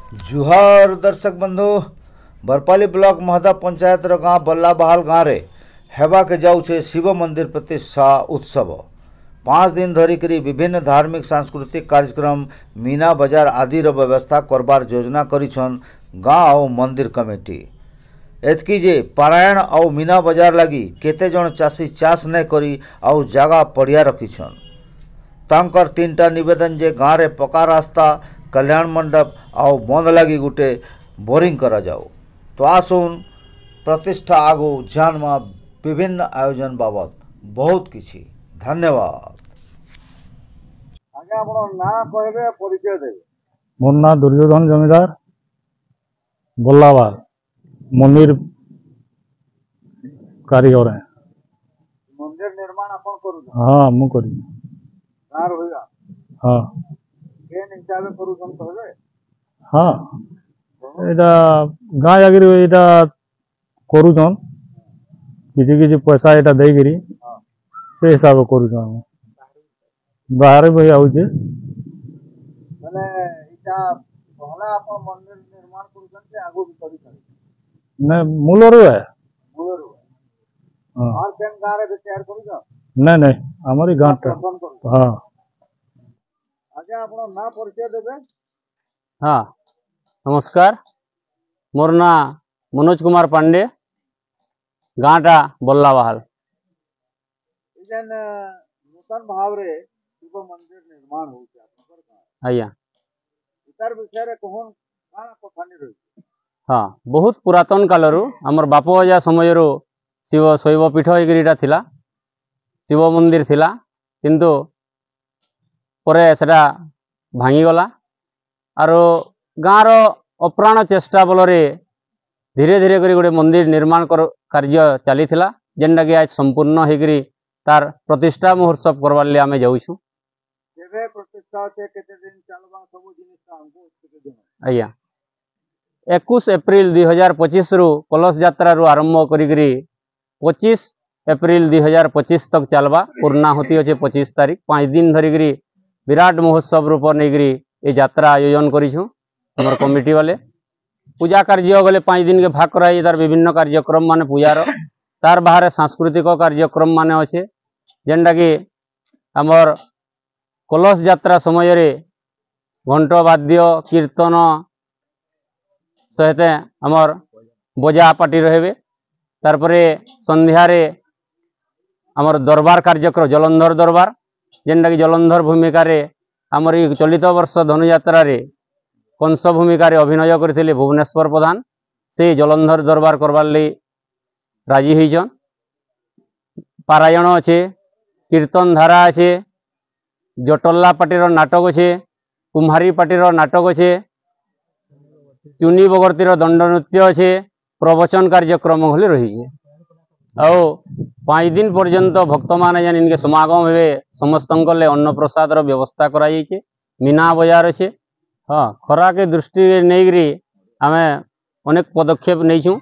जुहार दर्शक बंधु बरपाली ब्लॉक महदा पंचायत गाँ बल्लाबहाल गाँव रे हेबा के जाऊे शिव मंदिर प्रतिष्ठा उत्सव 5 दिन धरिक विभिन्न धार्मिक सांस्कृतिक कार्यक्रम मीना बाजार आदि व्यवस्था करबार योजना करिछन गाँव और मंदिर कमेटी। एतकी जे पारायण और मीना बाजार लगी केते जन चाषी चाष नहीं करी और जगह पड़िया रखिछन। तांकर 3टा निवेदन जे गाँव रे पक्का रास्ता कल्याण मंडप और बंद लगी गोटे बोरिंग करा जाओ। तो आसुन प्रतिष्ठा आगो जानमा विभिन्न आयोजन बाबत बहुत किछि। धन्यवाद। आगे आपन ना कहबे परिचय देबे। मोर ना दुर्योधन जमीदार बल्लाबाल मंदिर कारीगर है। मंदिर निर्माण अपन करू। हाँ मु करी। कार होगा। हाँ केन हिसाब करू हम कहबे। हाँ एटा गाँ जागिरी एटा करूछन किछि किछि पैसा एटा देई करी से हिसाब करूछन। बाहर भी आउछे माने इटा पहला अपन मंदिर निर्माण करूछन से आगो भी करूछन ने मूलरो है। मूलरो हां और केन गारे भी तैयार करूछन नहीं नहीं हमारी गाँव। हाँ आगे अपन ना परिचय देबे। हाँ नमस्कार मोर ना मनोज कुमार पांडे गाँटा बल्लाबहाल। इजन नूतन भाव रे शिव मंदिर निर्माण होउछे आपनकर गाँव। आज्ञा इतार विषय रे कहन काना कथानी रही। हाँ बहुत पुरातन कालरू आमर बाप अजा समयरू शिव शैव पीठ होइकरीटा थिला शिव मंदिर थिला किंतु परे सेटा भांगी गला आरो गाँर अप्राण चेष्टा बलरे धीरे धीरे करी गोटे मंदिर निर्माण कार्य चली थिला जेनटा कि आज संपूर्ण होइकरी तार प्रतिष्ठा महोत्सव करवार लिए आमे जाउछु। जेबे प्रतिष्ठा होते केते दिन चलबा सब जिनिस का हमको के दिन। आज्ञा 21 एप्रिल 2025 रु कलश यात्रा रु आरंभ करी 25 एप्रिल 2025 तक चलबा। पूर्णाहुति अच्छे 25 तारीख 5 दिन धरिकी विराट महोत्सव रूप नहीं ये यात्रा आयोजन करिछु हमर कमिटी वाले। पूजा कार्य गले 5 दिन के भाग कराई तार विभिन्न कार्यक्रम माने पूजार तार बाहर सांस्कृतिक कार्यक्रम माने अच्छे जेनटा कि हमर कलश यात्रा समय रे घंट वाद्य कीर्तन सहित हमर बजा पार्टी रहे। तारपरे संध्यारे हमर दरबार कार्यक्रम जलंधर दरबार जेनटा कि जलंधर भूमिका रे हमर चलित वर्ष धनुयात्रा रे कंस भूमिका रे अभिनय करथिले भुवनेश्वर प्रधान से जलंधर दरबार करबार लई राजी होइछन। पारायण अच्छे कीर्तन धारा अच्छे जटल्ला पार्टीर नाटक अच्छे कुम्हारी पार्टीर नाटक अच्छे चुनी बगर्तीर दंड नृत्य अच्छे प्रवचन कार्यक्रम भली रही आओ 5 दिन पर्यंत भक्त माने जन इनके समागम हे समस्त अन्न प्रसाद व्यवस्था करा जाइए। मीना बाजार अच्छे। हाँ खरा के दृष्टि नहीं आमे अनेक पदक्षेप नहीं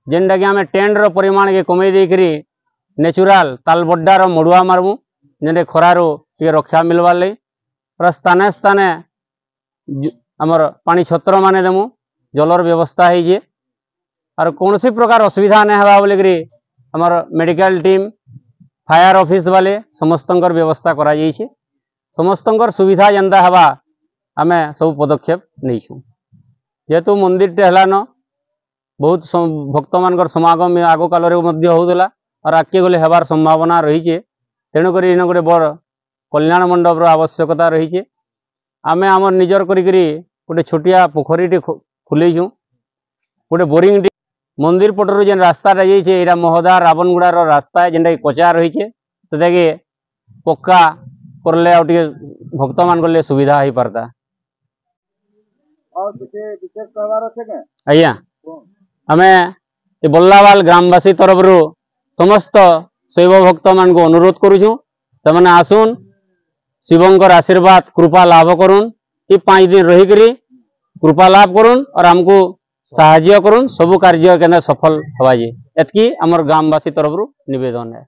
जेनटा कि आमे टेंट रो परिमाण के कमे देकरी नेचुरल तालबड्डार मड़ुआ मारमु जे खरारो टे रक्षा मिलवार लई स्थाने स्थाने आमर पानी छत्र माने देमु जलर व्यवस्था है और कौन सी प्रकार असुविधा नहीं हवा बोलिकी आमर मेडिकल टीम फायर ऑफिस वाले समस्त व्यवस्था करा जाइए। समस्त सुविधा जेनता हवा आमे सब पदक्षेप नहीं जेहेतु मंदिर टे हलान बहुत भक्त मान समागम आग काल होता और आगे गले हबार संभावना रही तेणुक इन गोटे बड़ कल्याण मंडपर आवश्यकता रही। आमे आमर निजर करी गोटे छोटिया पोखरी खुलेछू गोटे बोरिंग मंदिर पटरू जेन रास्ता जाइए यहाँ महदा रावणगुड़ार रास्ता है जेनटा कचा रही से पक्का करले आउटे भक्त मान गले सुविधा हो पारता। आज्ञा आमे बल्लाबाल ग्रामवासी तरफ समस्त शैव भक्त मान को अनुरोध करुछू तमने आसुन शिवंकर आशीर्वाद कृपा लाभ करुन 5 दिन रही कृपा लाभ करुन और हमको साहाय्य करुन सब कार्य के सफल हवा एतकी आमर ग्रामवासी तरफ निवेदन है।